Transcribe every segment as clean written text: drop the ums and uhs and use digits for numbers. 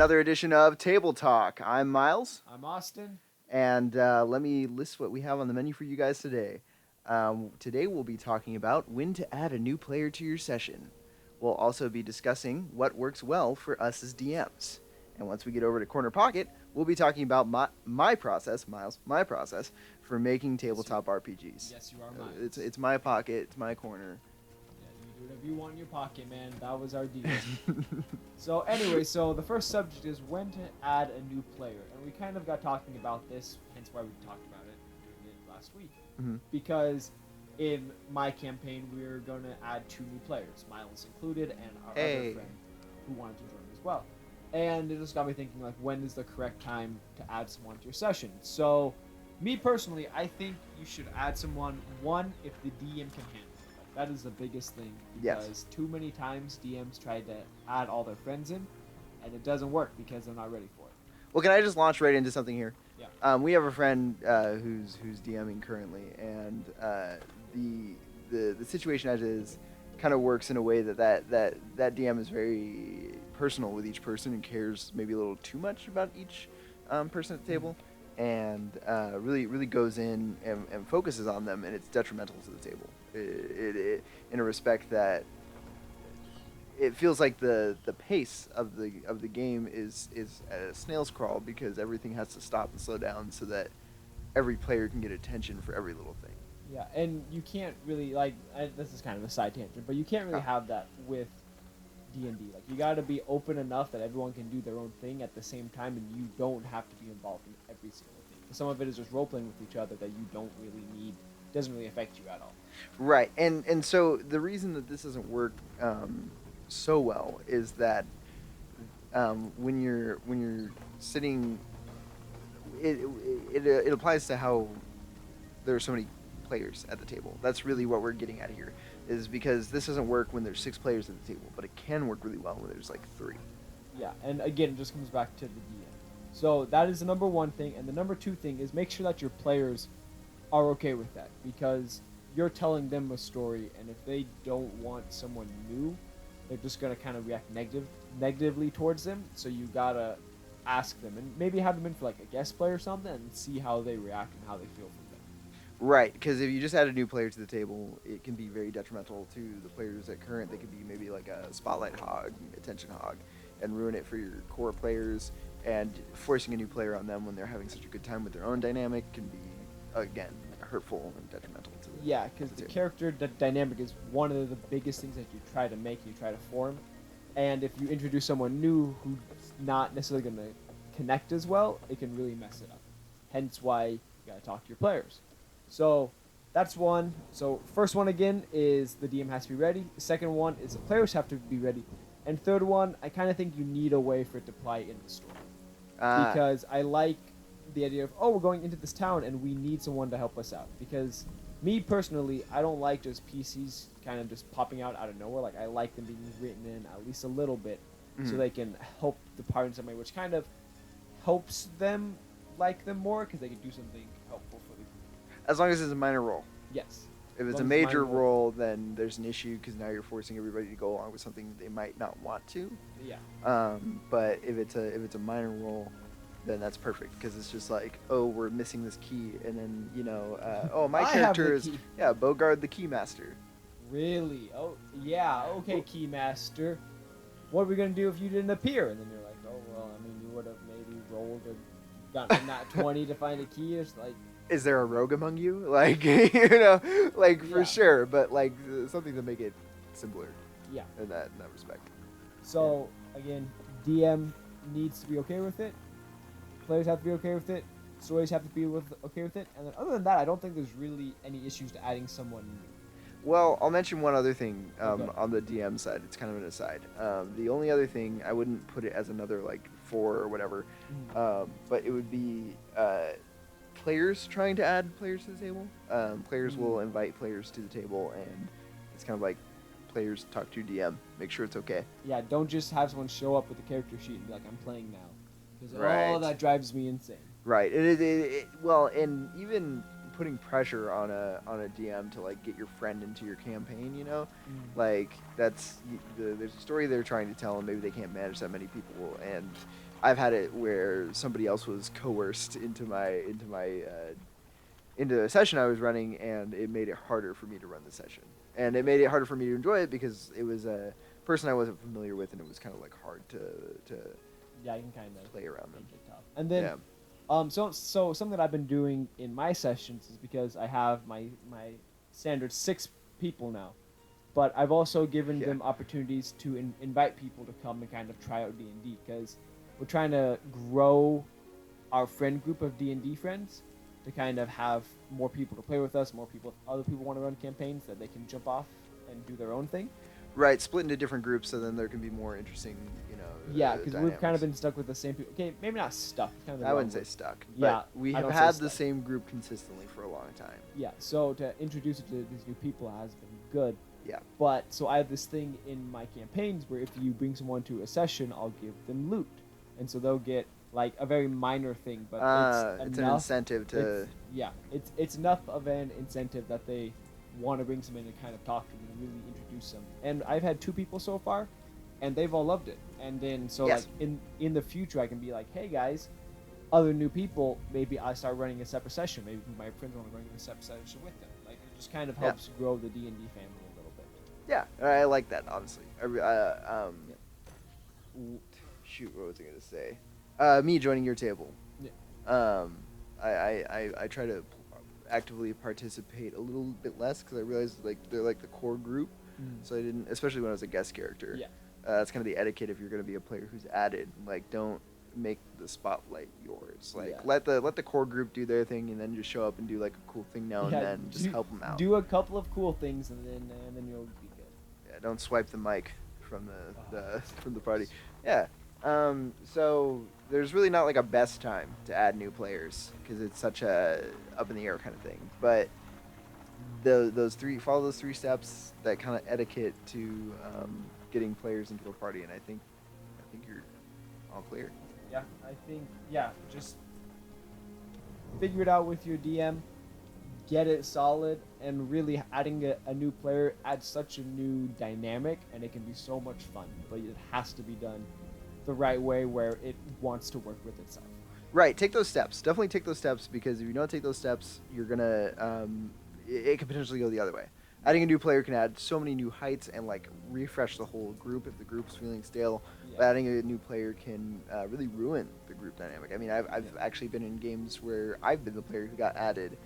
another edition of Table Talk. I'm Miles, I'm Austin. and let me list what we have on the menu for you guys today. Today we'll be talking about when to add a new player to your session. We'll also be discussing what works well for us as DMs. And once we get over to Corner Pocket, we'll be talking about my process, Miles, my process for making tabletop RPGs. Yes, you are Miles. It's my pocket, it's my corner. Yeah, you can do whatever you want in your pocket, man. That was our deal. So anyway, the first subject is when to add a new player. And we kind of got talking about this, hence why we talked about it doing it last week. Mm-hmm. Because in my campaign, we're going to add 2 new players, Miles included, and our other friend who wanted to join as well. And it just got me thinking, like, when is the correct time to add someone to your session? So, me personally, I think you should add someone, one, if the DM can handle it. Like, that is the biggest thing. Because too many times DMs try to add all their friends in, and it doesn't work because they're not ready for it. Well, can I just launch right into something here? Yeah. We have a friend who's DMing currently, and the situation as is kind of works in a way that DM is very personal with each person and cares maybe a little too much about each person at the table, and really goes in and focuses on them, and it's detrimental to the table. It in a respect that it feels like the pace of the game is at a snail's crawl because everything has to stop and slow down so that every player can get attention for every little thing. Yeah, and you can't really, this is kind of a side tangent, but you can't really have that with D&D. Like, you gotta be open enough that everyone can do their own thing at the same time, and you don't have to be involved in every single thing. Some of it is just role-playing with each other that you don't really need, doesn't really affect you at all. Right, and so the reason that this doesn't work so well is that when you're sitting, it applies to how there are so many players at the table. That's really what we're getting at here, is because this doesn't work when there's 6 players at the table, but it can work really well when there's like 3. Yeah, and again, it just comes back to the DM. So that is the number 1 thing, and the number 2 thing is make sure that your players are okay with that, because you're telling them a story, and if they don't want someone new, they're just going to kind of react negatively towards them, so you gotta ask them, and maybe have them in for like a guest player or something, and see how they react and how they feel from them. Right, because if you just add a new player to the table, it can be very detrimental to the players at current. They could be maybe like a spotlight hog, attention hog, and ruin it for your core players, and forcing a new player on them when they're having such a good time with their own dynamic can be, again, hurtful and detrimental to the Yeah, because the character dynamic is one of the biggest things that you try to make, you try to form. And if you introduce someone new who's not necessarily going to connect as well, it can really mess it up. Hence why you got to talk to your players. So that's one. So first one again is the DM has to be ready. The second one is the players have to be ready. And third one, I kind of think you need a way for it to apply in the story. Because I like the idea of, we're going into this town and we need someone to help us out. Because me personally, I don't like just PCs kind of just popping out of nowhere. Like, I like them being written in at least a little bit so they can help the party in some way, which kind of helps them like them more because they can do something helpful for the group. As long as it's a minor role. Yes. If it's a major role, then there's an issue because now you're forcing everybody to go along with something they might not want to. Yeah. But if it's a minor role, then that's perfect because it's just like, we're missing this key, and then my character is Bogard the Keymaster. Really? Oh yeah. Okay, Keymaster. What are we gonna do if you didn't appear? And then you're like, you would have maybe rolled or gotten that 20 to find a key. It's like, is there a rogue among you? Like, for sure, but like something to make it simpler. Yeah. In that respect. So again, DM needs to be okay with it. Players have to be okay with it. Stories have to be okay with it. And then other than that, I don't think there's really any issues to adding someone new. Well, I'll mention one other thing Okay. on the DM side. It's kind of an aside. The only other thing, I wouldn't put it as another, 4 or whatever, but it would be players trying to add players to the table. Players will invite players to the table, and it's kind of like players talk to your DM. Make sure it's okay. Yeah, don't just have someone show up with a character sheet and be like, I'm playing now. Because that drives me insane. Right. Well, and even putting pressure on a DM to get your friend into your campaign, that's there's a story they're trying to tell, and maybe they can't manage that many people, and I've had it where somebody else was coerced into a session I was running, and it made it harder for me to run the session. And it made it harder for me to enjoy it because it was a person I wasn't familiar with, and it was kind of like hard to Yeah, you can kind of play around them. make it tough. And then, so something that I've been doing in my sessions is because I have my standard 6 people now, but I've also given them opportunities to invite people to come and kind of try out D&D, because we're trying to grow our friend group of D&D friends to kind of have more people to play with us, more people, if other people want to run campaigns, that they can jump off and do their own thing. Right, split into different groups, so then there can be more interesting, Yeah, because we've kind of been stuck with the same people. Okay, maybe not stuck. Kind of I wouldn't say stuck. But yeah, we have had the same group consistently for a long time. Yeah, so to introduce it to these new people has been good. Yeah. But so I have this thing in my campaigns where if you bring someone to a session, I'll give them loot, and so they'll get like a very minor thing, but it's an incentive to. It's enough of an incentive that they want to bring someone and kind of talk to them and really introduce them. And I've had 2 people so far, and they've all loved it. And then like in the future, I can be like, hey guys, other new people, maybe I start running a separate session. Maybe my friends want to run a separate session with them. Like it just kind of helps grow the D&D family a little bit. Yeah, I like that, honestly. Shoot, what was I gonna say? Me joining your table. Yeah. I try to actively participate a little bit less because I realized like they're like the core group, so I didn't, especially when I was a guest character. Yeah. That's kind of the etiquette if you're going to be a player who's added. Like, don't make the spotlight yours. Like, let the core group do their thing, and then just show up and do like a cool thing now and then. Just help them out. Do a couple of cool things, and then you'll be good. Yeah, don't swipe the mic from the party. Yeah. So there's really not like a best time to add new players because it's such a up in the air kind of thing. But follow those 3 steps, that kind of etiquette to getting players into a party, and I think you're all clear. Yeah, I think just figure it out with your DM, get it solid, and really adding a new player adds such a new dynamic, and it can be so much fun. But it has to be done the right way where it wants to work with itself. Right, take those steps. Definitely take those steps, because if you don't take those steps, you're gonna it could potentially go the other way. Adding a new player can add so many new heights and like refresh the whole group if the group's feeling stale. Yeah. But adding a new player can really ruin the group dynamic. I mean, I've actually been in games where I've been the player who got added,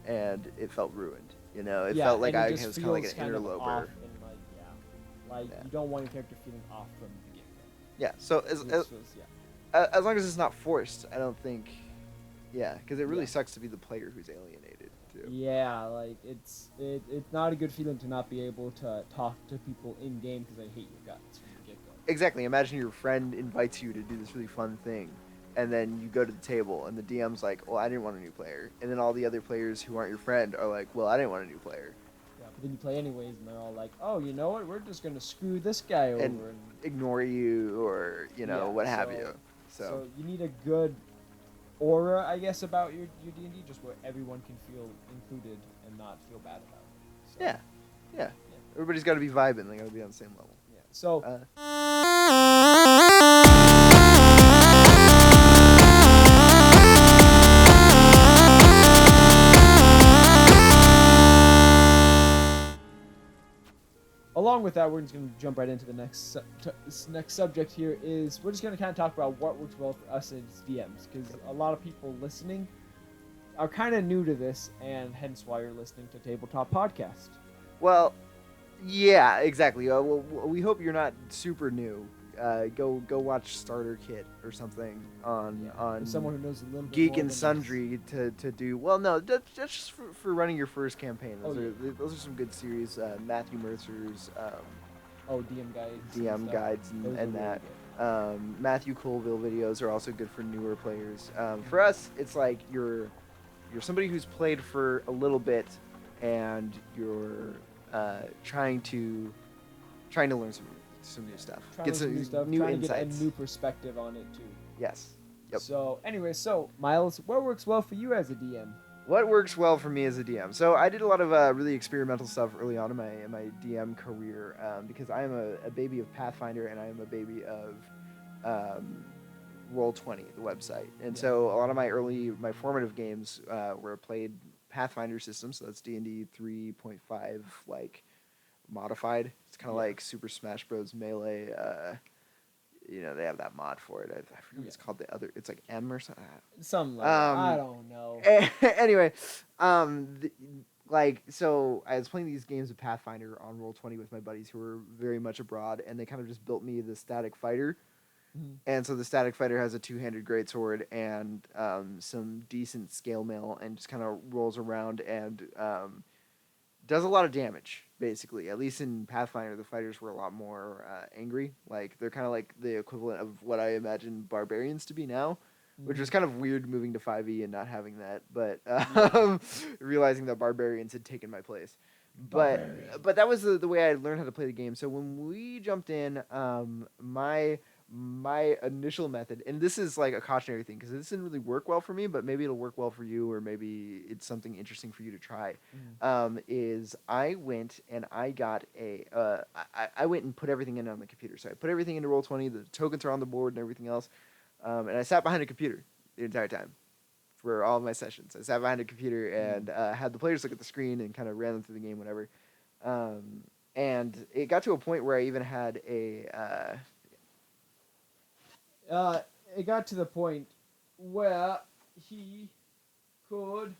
and it felt ruined. It felt like I was kind of like an interloper. You don't want your character feeling off from the get-go. Yeah. So as long as it's not forced, I don't think. Yeah, because it really sucks to be the player who's alienated too. Yeah, like it's not a good feeling to not be able to talk to people in game because they hate your guts from the get-go. Exactly. Imagine your friend invites you to do this really fun thing, and then you go to the table, and the DM's like, "Well, I didn't want a new player," and then all the other players who aren't your friend are like, "Well, I didn't want a new player." Yeah, but then you play anyways, and they're all like, "Oh, you know what? We're just gonna screw this guy over and ignore you, or what have you." So you need a good aura, I guess, about your D&D, just where everyone can feel included and not feel bad about it. So, yeah. Everybody's got to be vibing. They got to be on the same level. Yeah. So. Along with that, we're just going to jump right into the next subject here. Is we're just going to kind of talk about what works well for us as DMs, because a lot of people listening are kind of new to this, and hence why you're listening to Tabletop Podcast. Well, yeah, exactly. Well, we hope you're not super new. Go watch Starter Kit or something on someone who knows a little bit Geek more and Sundry to do. Well, no, that's just for running your first campaign. Those are some good series. Matthew Mercer's DM guides and that. Matthew Colville videos are also good for newer players. For us, it's like you're somebody who's played for a little bit, and you're trying to learn some new stuff. Get some new insights. To get a new perspective on it too. Yes. Yep. So Miles, what works well for you as a DM? What works well for me as a DM? So I did a lot of really experimental stuff early on in my DM career, because I am a baby of Pathfinder, and I am a baby of Roll20, the website. And Yeah. so a lot of my formative games were played Pathfinder systems. So that's D&D 3.5 like modified. It's kind of Yeah. like Super Smash Bros. Melee. They have that mod for it. I forget what Yeah. it's called. The other, it's like M or something. Something like that. I don't know. Anyway, so I was playing these games of Pathfinder on Roll20 with my buddies who were very much abroad, and they kind of just built me the static fighter. Mhm. And so the static fighter has a two-handed greatsword and some decent scale mail, and just kind of rolls around and does a lot of damage. Basically, at least in Pathfinder, the fighters were a lot more angry. Like they're kind of like the equivalent of what I imagine barbarians to be now, which was Mhm. kind of weird moving to 5e and not having that, but Yeah. realizing that barbarians had taken my place. But Barbarian. but that was the way I learned how to play the game. So when we jumped in, my initial method, and this is like a cautionary thing because this didn't really work well for me, but maybe it'll work well for you, or maybe it's something interesting for you to try. Mhm. Is I went and I got I went and put everything in on the computer. So I put everything into Roll20. The tokens are on the board and everything else, and I sat behind a computer the entire time for all of my sessions. I sat behind a computer and had the players look at the screen and kind of ran them through the game, whatever. And it got to a point where I even had a Uh, it got to the point where he could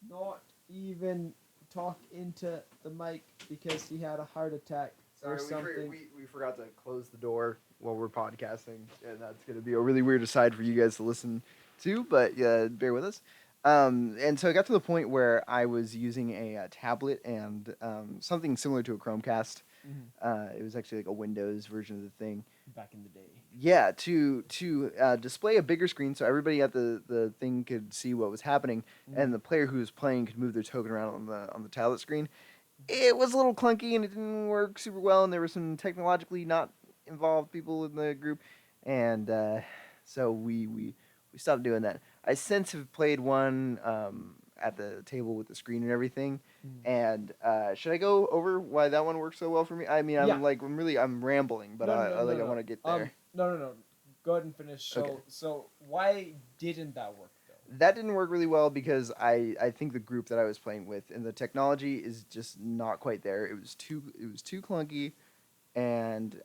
not even talk into the mic because he had a heart attack or something. we forgot to close the door while we're podcasting, and that's going to be a really weird aside for you guys to listen to, but bear with us. And so it got to the point where I was using a tablet and something similar to a Chromecast. Mhm. It was actually like a Windows version of the thing. Back in the day. Yeah, to display a bigger screen so everybody at the thing could see what was happening, and the player who was playing could move their token around on the tablet screen. It was a little clunky and it didn't work super well, and there were some technologically not involved people in the group, and so we stopped doing that. I since have played one at the table with the screen and everything. Mhm. And should I go over why that one worked so well for me? I mean, Yeah. I'm rambling, but No, no, no, no, I no. want to get there. No, no, no. Go ahead and finish. Okay. So why didn't that work though? That didn't work really well because I think the group that I was playing with and the technology is just not quite there. It was too clunky, and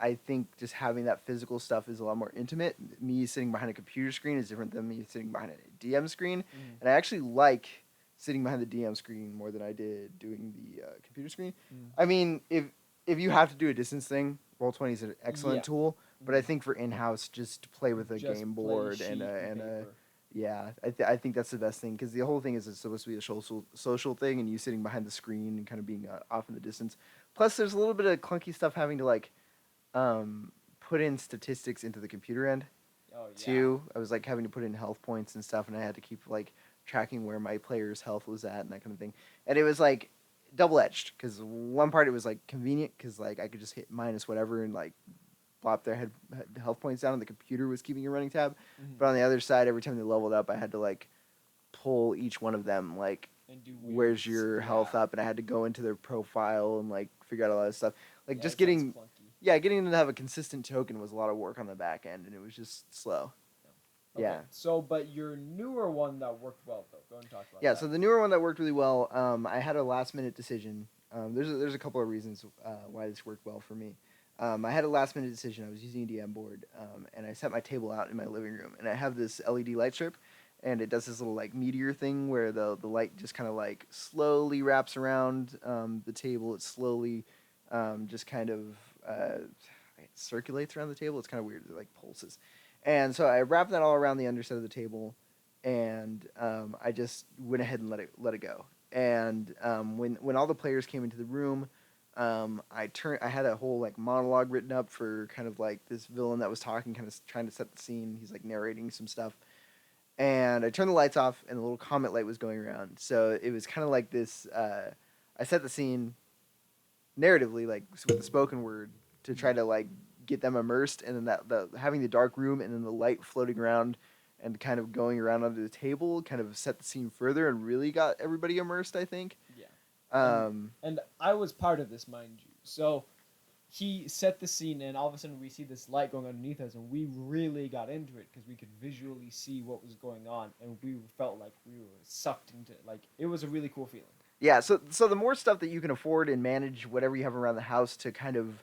I think just having that physical stuff is a lot more intimate. Me sitting behind a computer screen is different than me sitting behind a DM screen, Mm. and I actually like sitting behind the DM screen more than I did doing the computer screen. Mm. I mean, if you have to do a distance thing, Roll20 is an excellent Yeah. tool. But I think for in-house, just to play with a Just game play board sheet and a paper. yeah, I think that's the best thing because the whole thing is it's supposed to be a social thing, and you sitting behind the screen and kind of being off in the distance. Plus, there's a little bit of clunky stuff having to like put in statistics into the computer end Oh yeah. too. I was like having to put in health points and stuff, and I had to keep like tracking where my player's health was at and that kind of thing. And it was like double edged because one part it was like convenient because like I could just hit minus whatever and like plop their health points down, and the computer was keeping a running tab. Mhm. But on the other side, every time they leveled up, I had to like pull each one of them like And do weird where's your health yeah. up, and I had to go into their profile and like figure out a lot of stuff. Like Yeah, just it sounds getting clunky. getting them to have a consistent token was a lot of work on the back end, and it was just slow. Okay. Yeah. So, but your newer one that worked well though. Go ahead and talk about Yeah, that. so the newer one that worked really well, I had a last minute decision. There's a couple of reasons why this worked well for me. I had a last minute decision. I was using a DM board, and I set my table out in my living room, and I have this LED light strip, and it does this little like meteor thing where the light just kind of like slowly wraps around the table. It slowly just kind of it circulates around the table. It's kind of weird. It like pulses, and so I wrapped that all around the underside of the table, and I just went ahead and let it go. And when all the players came into the room, I had a whole like monologue written up for kind of like this villain that was talking, kind of trying to set the scene. He's like narrating some stuff, and I turned the lights off, and the little comet light was going around. So it was kind of like this. I set the scene narratively, like with the spoken word, to try to like get them immersed, and then the having the dark room and then the light floating around and kind of going around under the table kind of set the scene further and really got everybody immersed, I think. Yeah. Um, And I was part of this, mind you. So he set the scene, and all of a sudden we see this light going underneath us, and we really got into it because we could visually see what was going on, and we felt like we were sucked into it. Like it was a really cool feeling. Yeah, so the more stuff that you can afford and manage whatever you have around the house to kind of,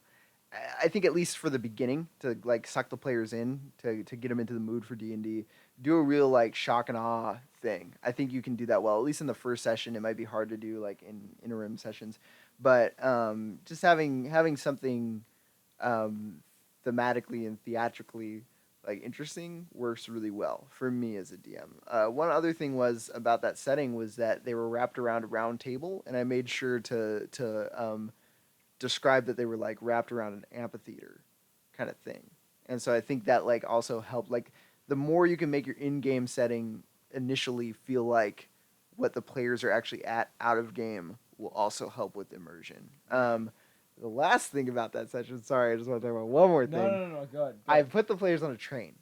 I think at least for the beginning, to like suck the players in to get them into the mood for D&D, do a real like shock and awe thing. I think you can do that well. At least in the first session, it might be hard to do like in interim sessions, but just having something um, thematically and theatrically like interesting works really well for me as a DM. One other thing was about that setting was that they were wrapped around a round table, and I made sure to describe that they were like wrapped around an amphitheater kind of thing. And so I think that like also helped, like the more you can make your in-game setting initially feel like what the players are actually at out of game will also help with immersion. The last thing about that session, sorry, I just want to talk about one more No, thing. no, no, no, good. I put the players on a train.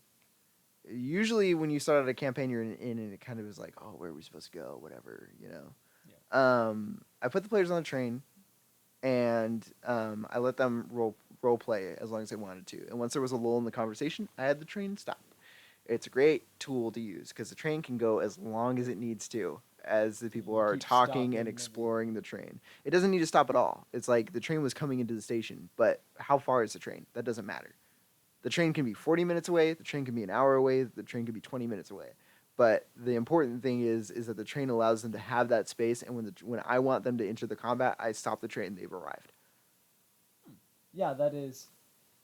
Usually, when you start out a campaign, you're in an inn, and it kind of is like, oh, where are we supposed to go? Whatever, you know. Yeah. I put the players on the train, and I let them role play as long as they wanted to. And once there was a lull in the conversation, I had the train stop. It's a great tool to use because the train can go as long as it needs to as the people You are keep talking stopping and and exploring the train. It doesn't need to stop at all. It's like the train was coming into the station, but how far is the train? That doesn't matter. The train can be 40 minutes away, the train can be an hour away, the train can be 20 minutes away. But the important thing is that the train allows them to have that space, and when I want them to enter the combat, I stop the train, they've arrived. Yeah, that is.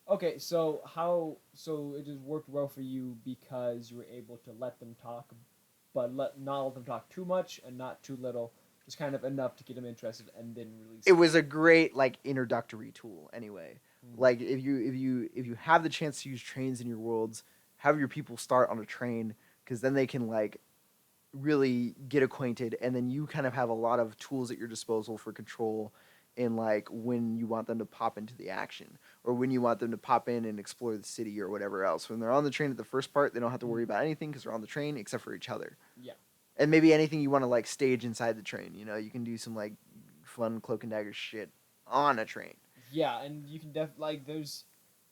Okay, so how so it just worked well for you because you were able to let them talk, but let not let them talk too much and not too little, just kind of enough to get them interested and then release It them. was a great like introductory tool anyway. Mm. Like if you have the chance to use trains in your worlds, have your people start on a train because then they can like really get acquainted, and then you kind of have a lot of tools at your disposal for control in like when you want them to pop into the action or when you want them to pop in and explore the city or whatever else. When they're on the train at the first part, they don't have to worry Mm. about anything because they're on the train except for each other. Yeah. And maybe anything you want to like stage inside the train. You know, you can do some like fun cloak and dagger shit on a train. Yeah, and you can like there's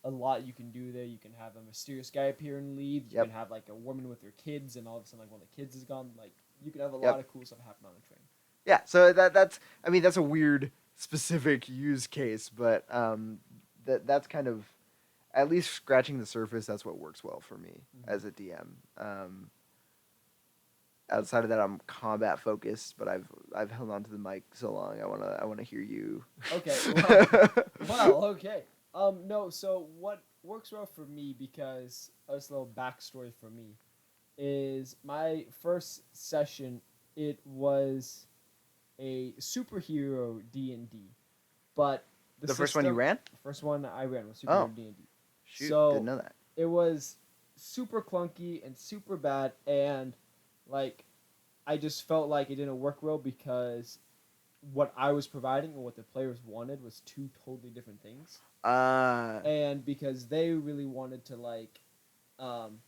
a lot you can do there. You can have a mysterious guy appear and leave. You Yep. can have like a woman with her kids, and all of a sudden like one of the kids is gone. Like you can have a lot Yep. of cool stuff happen on a train. Yeah. So that's I mean that's a weird specific use case, but that's kind of at least scratching the surface. That's what works well for me as a DM. Outside of that, I'm combat focused, but I've held on to the mic so long. I wanna hear you. Okay, well, okay. No, so what works well for me because this little backstory for me is my first session. It was a superhero D&D, but the The first one you system, ran? the first one I ran was Oh, superhero D&D. shoot, didn't So know that. it was super clunky and super bad, and like I just felt like it didn't work well because what I was providing and what the players wanted was two totally different things. Uh, And because they really wanted to like um,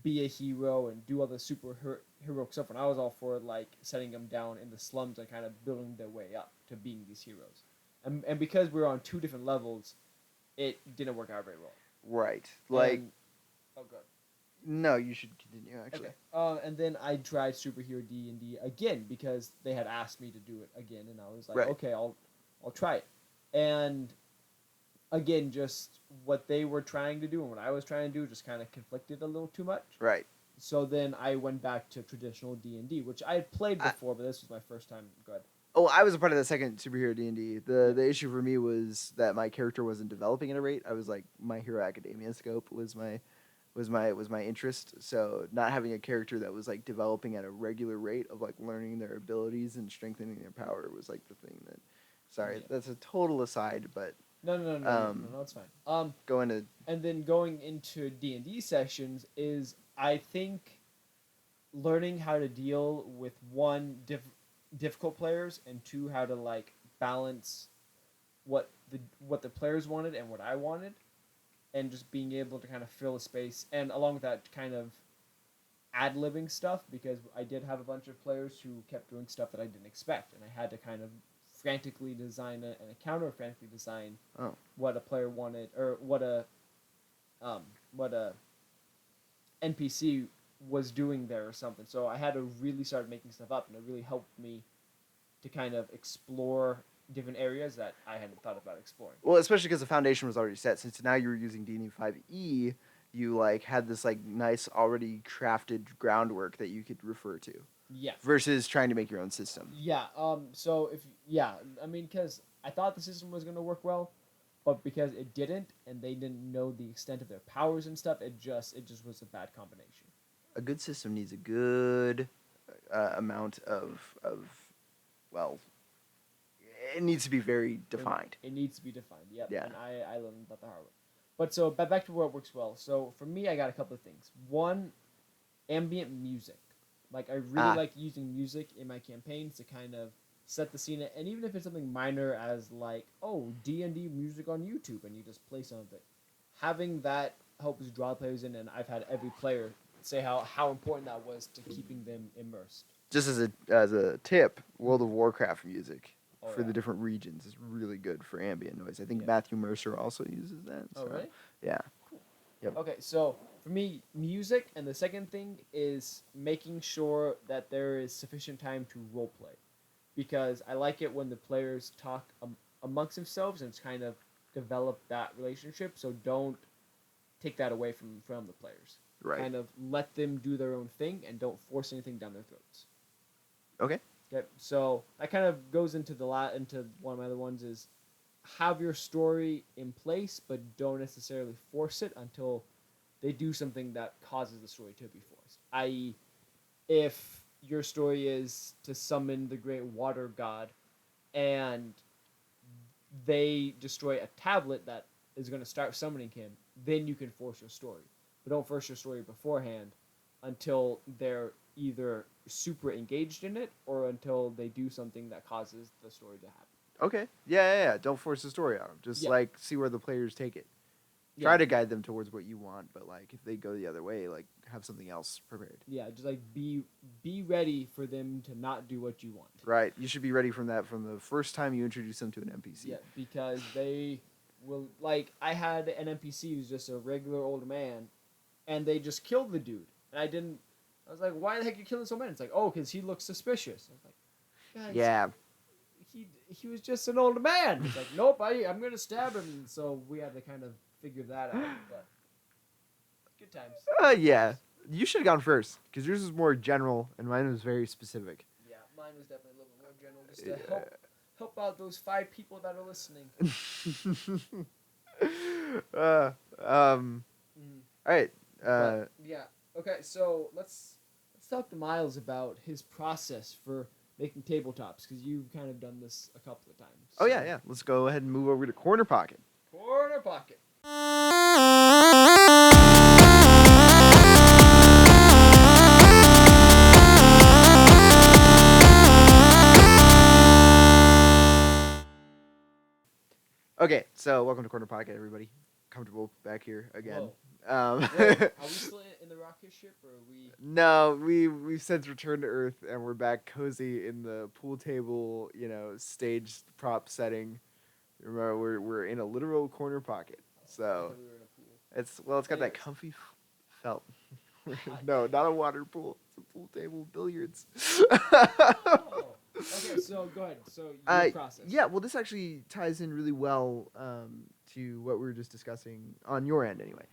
be a hero and do all the heroic stuff, and I was all for like setting them down in the slums and kind of building their way up to being these heroes. And because we were on two different levels, it didn't work out very well. right. Like, And oh god. no, you should continue. Actually, Okay. And then I tried superhero D&D again because they had asked me to do it again, and I was like, right, okay, I'll try it. And again, just what they were trying to do and what I was trying to do just kind of conflicted a little too much. right. So then I went back to traditional D&D, which I had played I, before, but this was my first time. Good. oh, I was a part of the second superhero D&D. The issue for me was that my character wasn't developing at a rate. I was like My Hero Academia scope was my interest. So not having a character that was like developing at a regular rate of like learning their abilities and strengthening their power was like the thing that. Sorry, Yeah. that's a total aside, but No, it's fine. going to And then going into D&D sessions is, I think, learning how to deal with one difficult players and two how to like balance what the players wanted and what I wanted, and just being able to kind of fill a space, and along with that kind of ad-libbing stuff because I did have a bunch of players who kept doing stuff that I didn't expect, and I had to kind of frantically design an encounter, or frantically design Oh. what a player wanted, or what a NPC was doing there or something. So I had to really start making stuff up, and it really helped me to kind of explore different areas that I hadn't thought about exploring. Well, especially because the foundation was already set. Since now you were using D&D 5e, you like had this like nice already crafted groundwork that you could refer to Yeah. versus trying to make your own system. Yeah. So I mean, because I thought the system was gonna work well, but because it didn't, and they didn't know the extent of their powers and stuff, it just was a bad combination. A good system needs a good amount of well, it needs to be very defined. It needs to be defined. Yep. Yeah. And I learned that the hard way. But so back to where it works well. So for me, I got a couple of things. One, ambient music. Like I really like using music in my campaigns to kind of set the scene, and even if it's something minor as like, oh, D&D music on YouTube, and you just play some of it, having that helps draw players in, and I've had every player say how important that was to keeping them immersed. Just as a tip, World of Warcraft music for yeah. the different regions is really good for ambient noise. I think Yeah. Matthew Mercer also uses that. Oh, so, really? Yeah. Yep. Okay, so for me, music, and the second thing is making sure that there is sufficient time to roleplay, because I like it when the players talk amongst themselves and kind of develop that relationship. So don't take that away from the players. Right. Kind of let them do their own thing and don't force anything down their throats. Okay. Okay, so that kind of goes into into one of my other ones is have your story in place, but don't necessarily force it until they do something that causes the story to be forced. I.e., if your story is to summon the great water god, and they destroy a tablet that is going to start summoning him, then you can force your story. But don't force your story beforehand until they're either super engaged in it or until they do something that causes the story to happen. Okay. Yeah. Don't force the story on them. Just like see where the players take it. Try to guide them towards what you want, but like if they go the other way, like have something else prepared. Yeah, just like be ready for them to not do what you want. Right. You should be ready from the first time you introduce them to an NPC. Yeah, because they will, like, I had an NPC who's just a regular old man, and they just killed the dude. And I was like, why the heck are you killing so many? It's like, oh, because he looks suspicious. I was like, guys, Yeah. he was just an old man. It's like, nope, I'm going to stab him. So we had to kind of figure that out. But good times. Yeah. You should have gone first, because yours was more general, and mine was very specific. Yeah, mine was definitely a little bit more general, just to help out those 5 people that are listening. All right. Yeah. Okay, so let's talk to Miles about his process for making tabletops, because you've kind of done this a couple of times. Oh yeah. Let's go ahead and move over to Corner Pocket. Corner Pocket. Okay, so welcome to Corner Pocket, everybody. Comfortable back here again. Wait, are we still in the rocket ship, or are we? No, we've since returned to Earth, and we're back cozy in the pool table, stage prop setting. Remember, we're in a literal corner pocket. So We were in a pool. it's got that comfy felt. No, not a water pool. It's a pool table billiards. Oh. Okay, so go ahead. So your process. Yeah, well, this actually ties in really well to what we were just discussing on your end, anyway.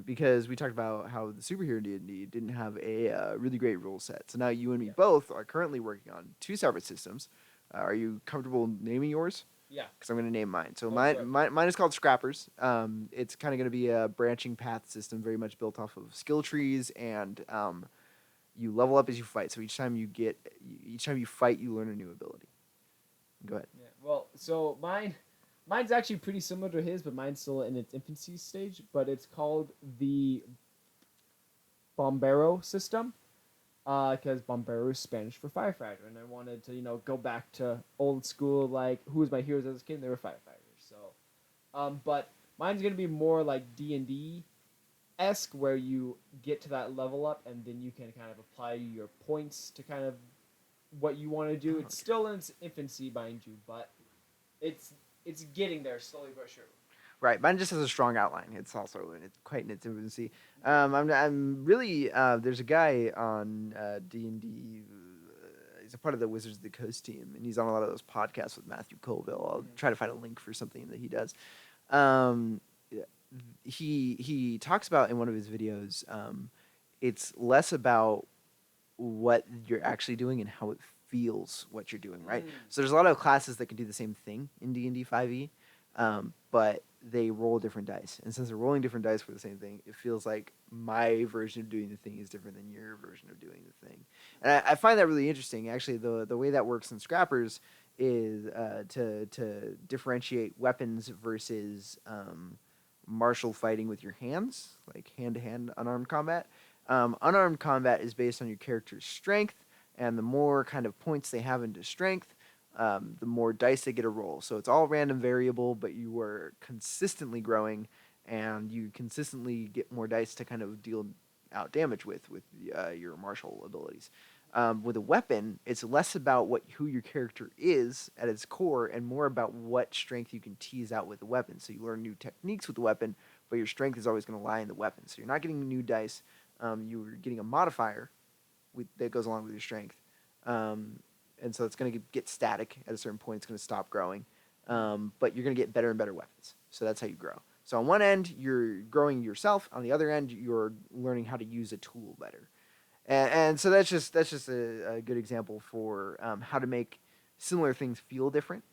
Because we talked about how the superhero D&D didn't have a really great rule set. So now you and me both are currently working on 2 separate systems. Are you comfortable naming yours? Yeah. Because I'm going to name mine. So mine is called Scrappers. It's kind of going to be a branching path system, very much built off of skill trees, and you level up as you fight. So each time you fight, you learn a new ability. Go ahead. Yeah. Well, so mine's actually pretty similar to his, but mine's still in its infancy stage. But it's called the Bombero system, because Bombero is Spanish for firefighter, and I wanted to go back to old school, like who was my heroes as a kid? They were firefighters. So, but mine's gonna be more like D&D-esque, where you get to that level up, and then you can kind of apply your points to kind of what you want to do. It's still in its infancy, mind you, but it's getting there slowly but surely. Right, mine just has a strong outline. It's also quite in its infancy. I'm really there's a guy on D&D. He's a part of the Wizards of the Coast team, and he's on a lot of those podcasts with Matthew Colville. I'll try to find a link for something that he does. Um, he talks about in one of his videos. It's less about what you're actually doing and how it feels what you're doing, right? So there's a lot of classes that can do the same thing in D&D 5e, but they roll different dice. And since they're rolling different dice for the same thing, it feels like my version of doing the thing is different than your version of doing the thing. And I find that really interesting. Actually, the way that works in Scrappers is to differentiate weapons versus martial fighting with your hands, like hand-to-hand unarmed combat. Unarmed combat is based on your character's strength, and the more kind of points they have into strength, the more dice they get to roll. So it's all random variable, but you are consistently growing, and you consistently get more dice to kind of deal out damage with your martial abilities. With a weapon, it's less about who your character is at its core, and more about what strength you can tease out with the weapon. So you learn new techniques with the weapon, but your strength is always going to lie in the weapon. So you're not getting new dice. You're getting a modifier that goes along with your strength. And so it's going to get static at a certain point. It's going to stop growing. But you're going to get better and better weapons. So that's how you grow. So on one end, you're growing yourself. On the other end, you're learning how to use a tool better. And so that's just a good example for how to make similar things feel different.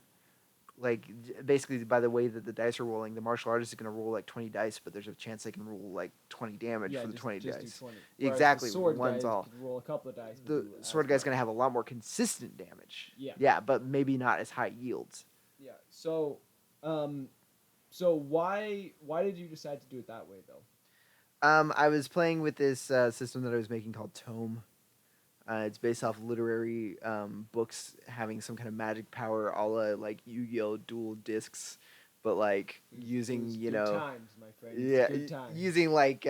Like basically by the way that the dice are rolling, the martial artist is going to roll like 20 dice, but there's a chance they can roll like 20 damage for the 20 just dice. Do 20. Exactly, the sword one's guy all. Could roll a couple of dice. The sword guy's going to have a lot more consistent damage. Yeah. Yeah, but maybe not as high yields. Yeah. So, so why did you decide to do it that way though? I was playing with this system that I was making called Tome. It's based off literary books having some kind of magic power, a la like Yu-Gi-Oh! Dual discs, but like using good times, my friend. yeah, Good times. using like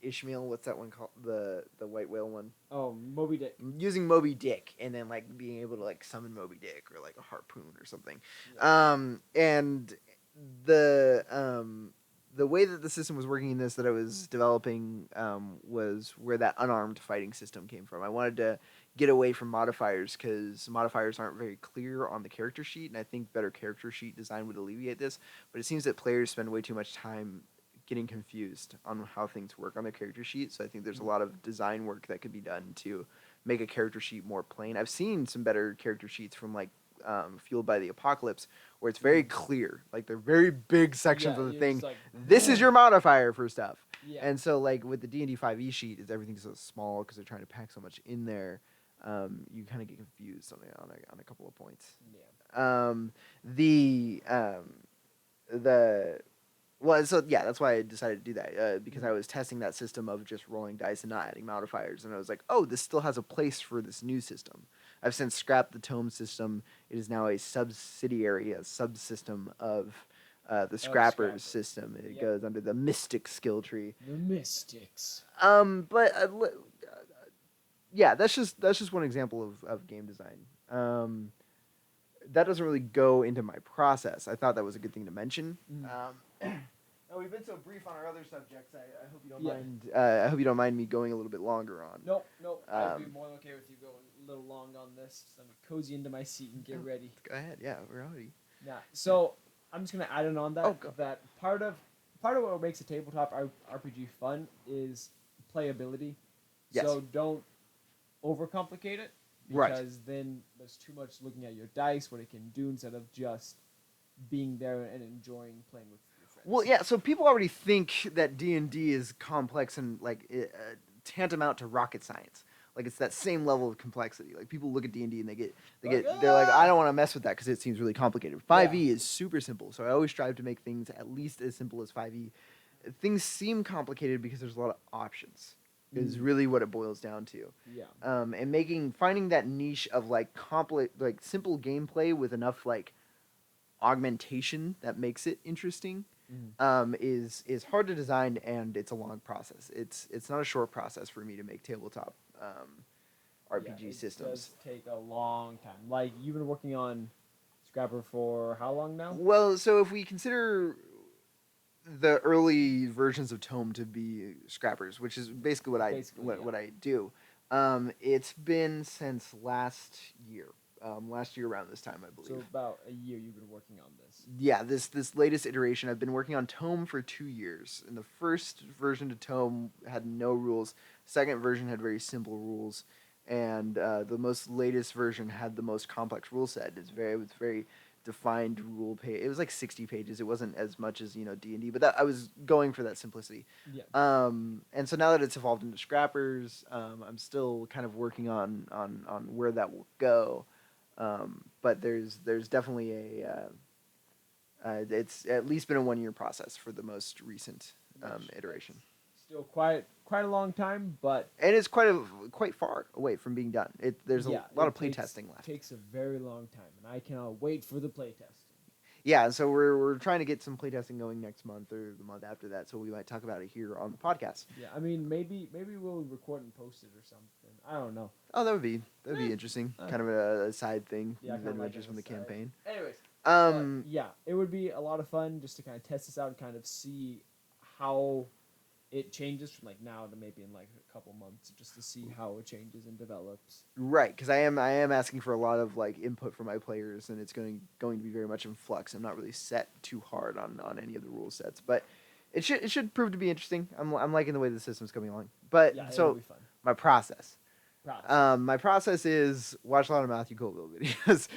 Ishmael. What's that one called? The white whale one. Oh, Moby Dick. Using Moby Dick, and then like being able to like summon Moby Dick or like a harpoon or something. Yeah. And the way that the system was working in this that I was developing was where that unarmed fighting system came from. I wanted to get away from modifiers because modifiers aren't very clear on the character sheet, and I think better character sheet design would alleviate this. But it seems that players spend way too much time getting confused on how things work on their character sheet. So I think there's a lot of design work that could be done to make a character sheet more plain. I've seen some better character sheets from like Fueled by the Apocalypse, where it's very clear, like they're very big sections of the thing. Like, this is your modifier for stuff. Yeah. And so like with the D&D 5e sheet, is everything's so small because they're trying to pack so much in there. You kind of get confused on a couple of points. Yeah. Well, so yeah, that's why I decided to do that because I was testing that system of just rolling dice and not adding modifiers, and I was like, oh, this still has a place for this new system. I've since scrapped the Tome system. It is now a subsidiary, a subsystem of the Scrappers system. It goes under the Mystic skill tree. The Mystics. Yeah, that's just one example of game design. That doesn't really go into my process. I thought that was a good thing to mention. We've been so brief on our other subjects. I hope you don't mind. I hope you don't mind me going a little bit longer on. Nope. I'd be more than okay with you going a little long on this. So I'm gonna cozy into my seat and get ready. Go ahead. Yeah, we're ready. Yeah. So I'm just gonna add in on that. Oh, go. That part of what makes a tabletop RPG fun is playability. Yes. So don't overcomplicate it. Because then there's too much looking at your dice, what it can do, instead of just being there and enjoying playing with your friends. Well, yeah. So people already think that D&D is complex and like tantamount to rocket science. Like it's that same level of complexity. Like people look at D&D and they're like, I don't want to mess with that because it seems really complicated. 5e is super simple, so I always strive to make things at least as simple as 5e. Things seem complicated because there's a lot of options. Is really what it boils down to. Yeah. And finding that niche of like simple gameplay with enough like augmentation that makes it interesting is hard to design, and it's a long process. It's not a short process for me to make tabletop Yeah, RPG it systems. does take a long time. Like you've been working on Scrapper for how long now? Well, so if we consider the early versions of Tome to be scrappers, which is basically Basically, yeah. what I do. It's been since last year around this time, I So believe. about a year you've been working on this. Yeah, this latest iteration, I've been working on Tome for 2 years. And the first version of Tome had no rules. Second version had very simple rules, and the most latest version had the most complex rule set. It was very defined rule page. It was like 60 pages. It wasn't as much as D&D, but I was going for that simplicity. Yeah. And so now that it's evolved into scrappers, I'm still kind of working on where that will go. But there's definitely it's at least been a 1 year process for the most recent iteration, Still quite a long time, but and it's quite far away from being done. There's a yeah, lot it of playtesting left. takes a very long time, and I cannot wait for the playtesting. Yeah, so we're trying to get some playtesting going next month or the month after that, so we might talk about it here on the podcast. Yeah, I mean maybe we'll record and post it or something. I don't know. Oh, that'd be interesting, kind of a side thing, Yeah, kind of like adventures an from the aside. campaign. Anyways, Um, yeah, it would be a lot of fun just to kind of test this out and kind of see how it changes from like now to maybe in like a couple months, just to see how it changes and develops. Right, because I am asking for a lot of like input from my players, and it's going to be very much in flux. I'm not really set too hard on any of the rule sets, but it should prove to be interesting. I'm liking the way the system's coming along. But Yeah, it'll so be fun. my process. Props. My process is watch a lot of Matthew Colville videos.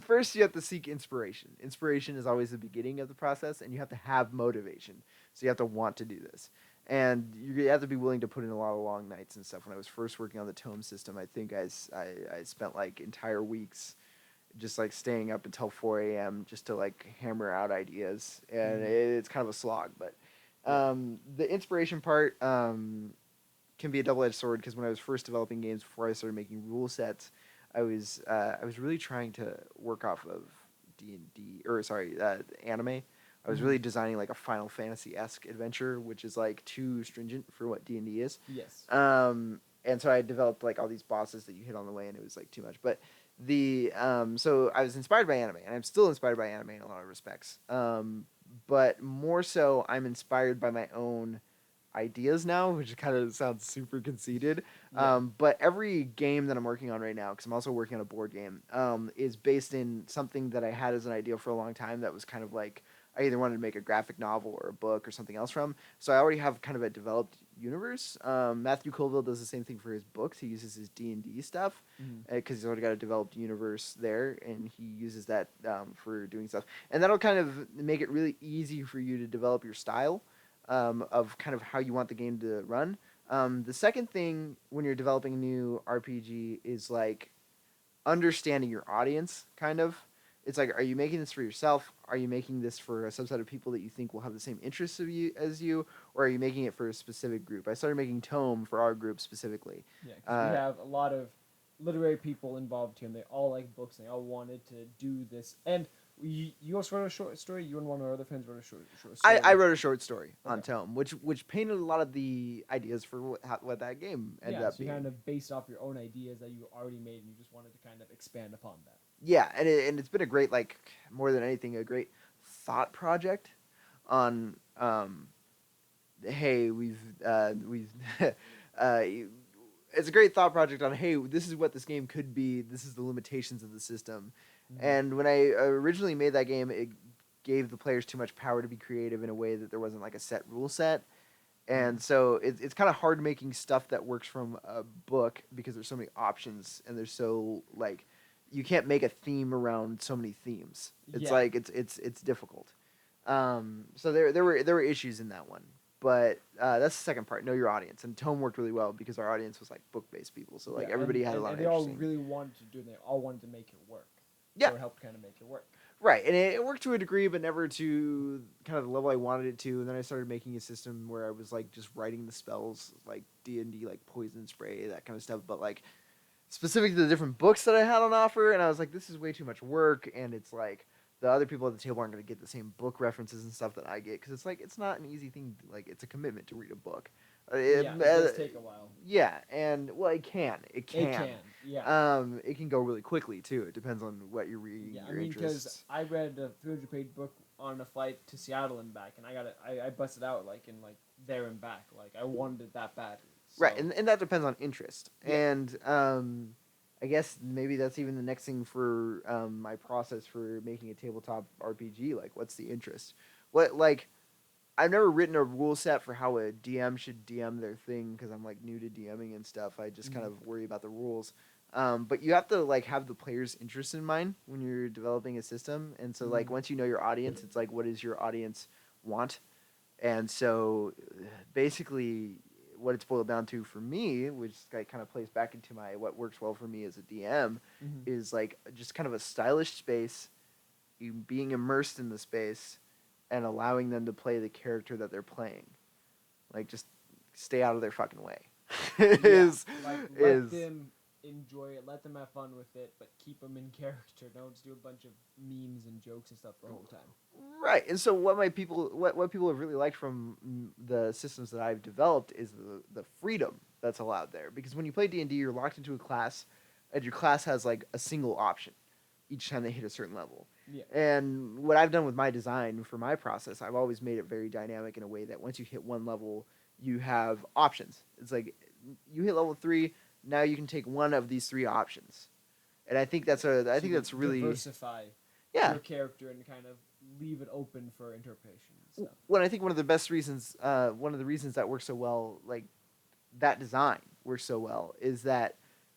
First, you have to seek inspiration. Inspiration is always the beginning of the process, and you have to have motivation. So you have to want to do this, and you have to be willing to put in a lot of long nights and stuff. When I was first working on the Tome system, I think I spent like entire weeks just like staying up until 4 a.m. just to like hammer out ideas, and it's kind of a slog. But the inspiration part. Can be a double-edged sword because when I was first developing games before I started making rule sets, I was really trying to work off of D&D or sorry anime. I was really designing like a Final Fantasy-esque adventure, which is like too stringent for what D&D is. Yes. And so I developed like all these bosses that you hit on the way, and it was like too much. But so I was inspired by anime, and I'm still inspired by anime in a lot of respects. But more so, I'm inspired by my own ideas now, which kind of sounds super conceited. Yeah. But every game that I'm working on right now, because I'm also working on a board game, is based in something that I had as an idea for a long time that was kind of like I either wanted to make a graphic novel or a book or something else from. So I already have kind of a developed universe. Matthew Colville does the same thing for his books. He uses his D&D stuff because he's already got a developed universe there, and he uses that for doing stuff. And that'll kind of make it really easy for you to develop your style of kind of how you want the game to run. The second thing when you're developing a new RPG is like understanding your audience, kind of. It's like, are you making this for yourself? Are you making this for a subset of people that you think will have the same interests of you as you, or are you making it for a specific group? I started making Tome for our group specifically. Yeah, because we have a lot of literary people involved here, and they all like books, and they all wanted to do this. And you also wrote a short story. You and one of our other friends wrote a short story. I wrote a short story on Okay. Tome, which painted a lot of the ideas for what that game ended Yeah, up so you being. kind of based off your own ideas that you already made, and you just wanted to kind of expand upon that. Yeah, and it's been a great, like, more than anything, a great thought project on hey, we've uh, it's a great thought project on, hey, this is what this game could be, this is the limitations of the system. And when I originally made that game, it gave the players too much power to be creative in a way that there wasn't like a set rule set. And so it's kind of hard making stuff that works from a book because there's so many options, and there's so like you can't make a theme around so many themes. It's Yeah. like it's difficult. So there were issues in that one, but that's the second part. Know your audience, and Tome worked really well because our audience was like book based people. So like Yeah, everybody had a lot and of they all interesting. really wanted to do it. They all wanted to make it work. Yeah. Or help kind of make it work. Right, and it worked to a degree, but never to kind of the level I wanted it to. And then I started making a system where I was like just writing the spells, like D&D, like poison spray, that kind of stuff. But like specific to the different books that I had on offer, and I was like, this is way too much work, and it's like the other people at the table aren't going to get the same book references and stuff that I get because it's like it's not an easy thing. Like it's a commitment to read a book. Yeah, it does take a while. Yeah, and well, it can. Yeah. It can go really quickly too. It depends on what you're reading, Yeah, I your mean, because interests. I read a 300-page book on a flight to Seattle and back, and I busted out like in like there and back. Like I wanted it that badly. So, Right, and that depends on interest. yeah. And I guess maybe that's even the next thing for my process for making a tabletop RPG. Like, what's the interest? What like I've never written a rule set for how a DM should DM their thing because I'm like new to DMing and stuff. I just kind of worry about the rules. But you have to like have the player's interest in mind when you're developing a system. And so like once you know your audience, it's like what does your audience want? And so basically what it's boiled down to for me, which like, kind of plays back into my what works well for me as a DM, is like just kind of a stylish space, you being immersed in the space, and allowing them to play the character that they're playing. Like just stay out of their fucking way. is like is let them enjoy it, let them have fun with it, but keep them in character. Don't just do a bunch of memes and jokes and stuff the whole time. right. And so what people have really liked from the systems that I've developed is the freedom that's allowed there. Because when you play D&D, you're locked into a class, and your class has like a single option each time they hit a certain level. Yeah. And what I've done with my design for my process, I've always made it very dynamic in a way that once you hit one level, you have options. It's like you hit level 3, now you can take one of these 3 options. And I think that's really diversify yeah. your character and kind of leave it open for interpretation and stuff. When I think one of the best reasons, one of the reasons that works so well, like that design works so well, is that,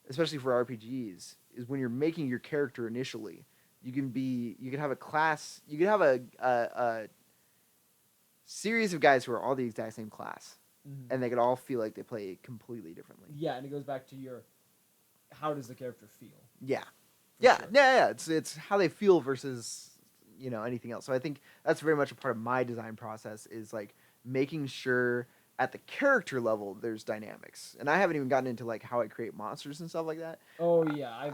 especially for RPGs, is when you're making your character initially, you can have a class, you can have a series of guys who are all the exact same class, and they could all feel like they play completely differently. Yeah, and it goes back to your, how does the character feel? Yeah, Sure. yeah. It's how they feel versus anything else. So I think that's very much a part of my design process is like making sure at the character level there's dynamics, and I haven't even gotten into like how I create monsters and stuff like that. Oh yeah,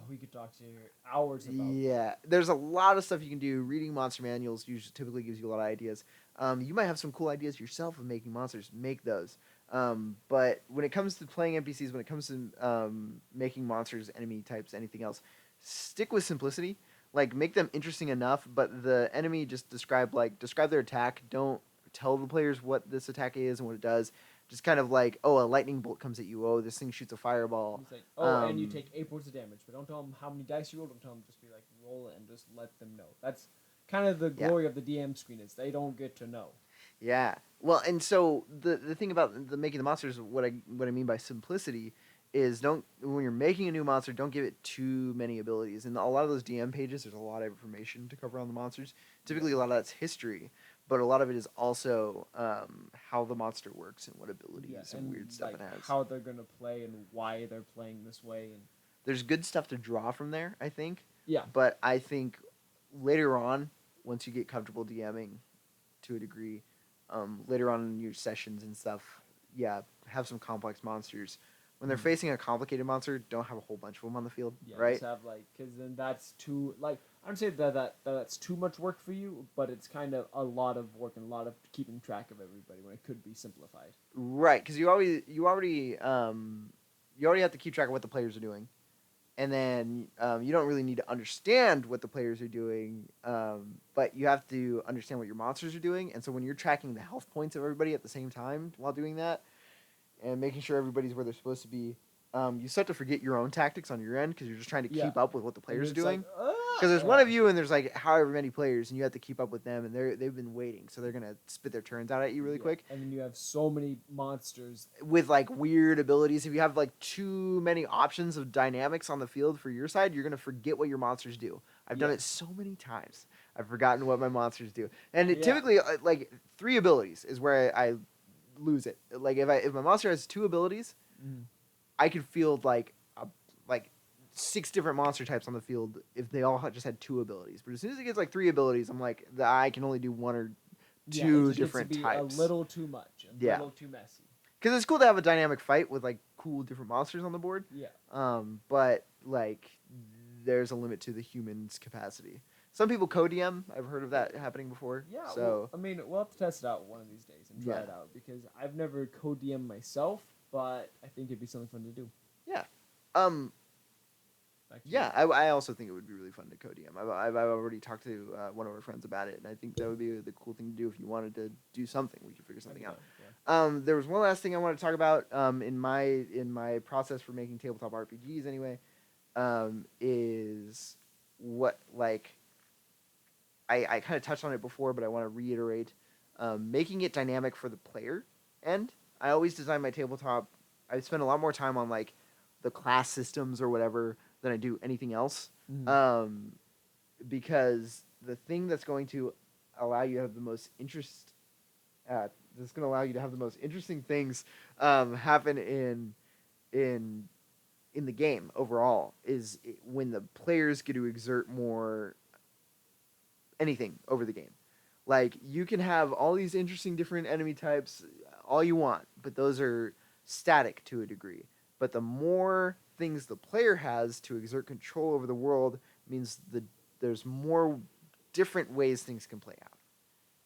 we could talk to you hours about. Yeah, there's a lot of stuff you can do. Reading monster manuals usually typically gives you a lot of ideas. You might have some cool ideas yourself of making monsters. Make those. But when it comes to playing NPCs, when it comes to making monsters, enemy types, anything else, stick with simplicity. Like make them interesting enough, but the enemy just describe their attack. Don't tell the players what this attack is and what it does. Just kind of like, oh, a lightning bolt comes at you. Oh, this thing shoots a fireball. He's like, oh, and you take 8 points of damage, but don't tell them how many dice you roll. Don't tell them, just be like, roll it and just let them know. That's kind of the glory of the DM screen is they don't get to know. Yeah. Well, and so the thing about the making the monsters, what I mean by simplicity is when you're making a new monster, don't give it too many abilities. And a lot of those DM pages, there's a lot of information to cover on the monsters. Typically, a lot of that's history, but a lot of it is also how the monster works and what abilities and weird stuff like it has. How they're gonna play and why they're playing this way. And there's good stuff to draw from there, I think. Yeah. But I think later on, once you get comfortable DMing to a degree, later on in your sessions and stuff, have some complex monsters. When they're facing a complicated monster, don't have a whole bunch of them on the field, right? Just have because then that's too I don't say that's too much work for you, but it's kind of a lot of work and a lot of keeping track of everybody when it could be simplified. Right, because you already have to keep track of what the players are doing, and then you don't really need to understand what the players are doing, but you have to understand what your monsters are doing. And so when you're tracking the health points of everybody at the same time while doing that, and making sure everybody's where they're supposed to be, you start to forget your own tactics on your end because you're just trying to keep up with what the players are doing. Because there's one of you and there's like however many players, and you have to keep up with them, and they've been waiting, so they're gonna spit their turns out at you really quick. And then you have so many monsters with like weird abilities. If you have like too many options of dynamics on the field for your side, you're gonna forget what your monsters do. I've done it so many times. I've forgotten what my monsters do, and typically like 3 abilities is where I lose it. Like if my monster has 2 abilities, I could field like 6 different monster types on the field if they all just had 2 abilities. But as soon as it gets like 3 abilities, I'm like I can only do 1 or 2 different gets to be types. A little too much, a little too messy. Because it's cool to have a dynamic fight with like cool different monsters on the board. Yeah. But like there's a limit to the human's capacity. Some people co-DM. I've heard of that happening before. Yeah, So well, I mean, we'll have to test it out one of these days and try Yeah. it out because I've never co-DM myself, but I think it'd be something fun to do. yeah. Back to Yeah, you. I also think it would be really fun to co-DM. I've already talked to one of our friends about it, and I think that would be the cool thing to do if you wanted to do something. We could figure something out. Yeah. There was one last thing I want to talk about in my process for making tabletop RPGs anyway, is what like I kind of touched on it before, but I want to reiterate, making it dynamic for the player end. I always design my tabletop. I spend a lot more time on like the class systems or whatever than I do anything else, Mhm. because the thing that's going to allow you to have the most interest that's going to allow you to have the most interesting things happen in in the game overall is when the players get to exert more anything over the game. Like you can have all these interesting different enemy types all you want, but those are static to a degree. But the more things the player has to exert control over the world means there's more different ways things can play out.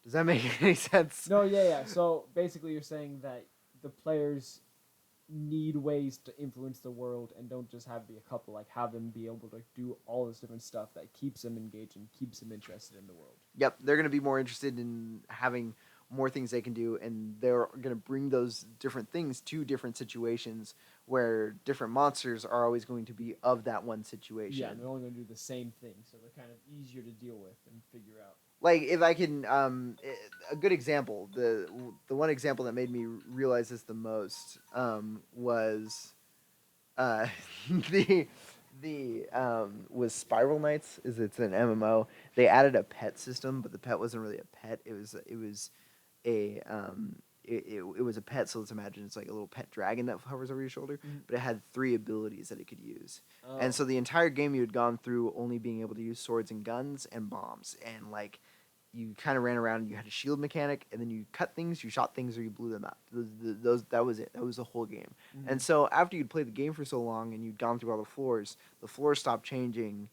Does that make any sense? No, yeah. So basically, you're saying that the players need ways to influence the world and don't just have be a couple. Like have them be able to do all this different stuff that keeps them engaged and keeps them interested in the world. Yep, they're going to be more interested in having more things they can do, and they're going to bring those different things to different situations where different monsters are always going to be of that one situation. Yeah, and they're only going to do the same thing, so they're kind of easier to deal with and figure out. Like if I can, a good example, the one example that made me realize this the most was uh, the was Spiral Knights. Is it's an MMO. They added a pet system, but the pet wasn't really a pet. It was a it was a pet. So let's imagine it's like a little pet dragon that hovers over your shoulder, but it had 3 abilities that it could use. Oh. And so the entire game you had gone through only being able to use swords and guns and bombs, and like you kind of ran around and you had a shield mechanic, and then you cut things, you shot things, or you blew them up. Those that was it. That was the whole game. Mhm. And so after you'd played the game for so long and you'd gone through all the floors stopped changing.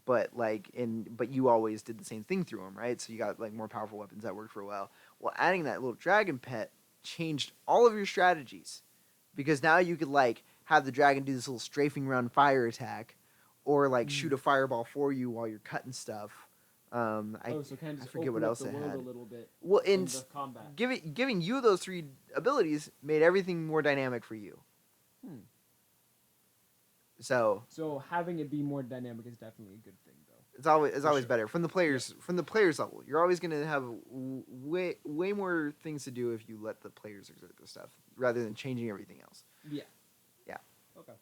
But you always did the same thing through them, right? So you got like more powerful weapons that worked for a while. Well, adding that little dragon pet changed all of your strategies, because now you could like have the dragon do this little strafing around fire attack, or like shoot a fireball for you while you're cutting stuff. So kind of I just forget open what up else the it world had. a little bit Well, in the combat. giving you those 3 abilities made everything more dynamic for you. Hmm. So So having it be more dynamic is definitely a good thing, though. it's always For sure. better from the players level. You're always going to have way more things to do if you let the players exert this stuff rather than changing everything else. Yeah. Yeah. Okay.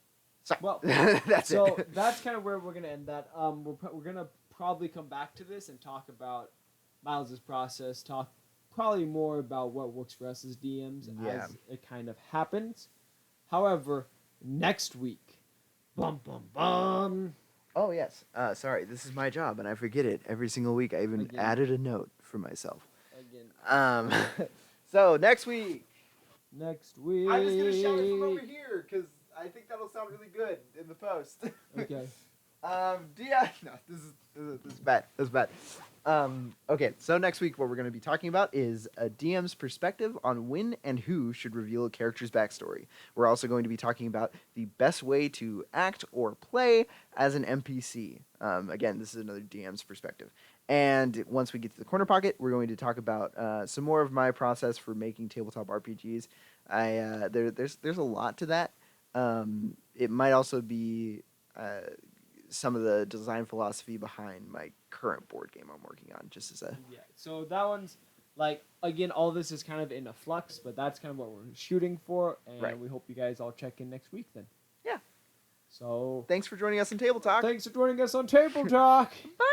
So Well, that's so it. that's kind of where we're gonna end that. We're gonna probably come back to this and talk about Miles's process. Talk probably more about what works for us as DMs Yeah. as it kind of happens. However, next week, bum bum bum. Oh yes. Sorry, this is my job and I forget it every single week. I even Again. added a note for myself. Again. So next week. Next week. I'm just gonna shout it from over here because I think that'll sound really good in the post. Okay. No, this is bad. This is bad. Okay, so next week what we're going to be talking about is a DM's perspective on when and who should reveal a character's backstory. We're also going to be talking about the best way to act or play as an NPC. Again, this is another DM's perspective. And once we get to the corner pocket, we're going to talk about some more of my process for making tabletop RPGs. There's a lot to that. It might also be some of the design philosophy behind my current board game I'm working on, just as a Yeah. So that one's like again, all this is kind of in a flux, but that's kind of what we're shooting for, and Right. we hope you guys all check in next week then. Yeah. So Thanks for joining us in Table Talk. thanks for joining us on Table Talk. Bye.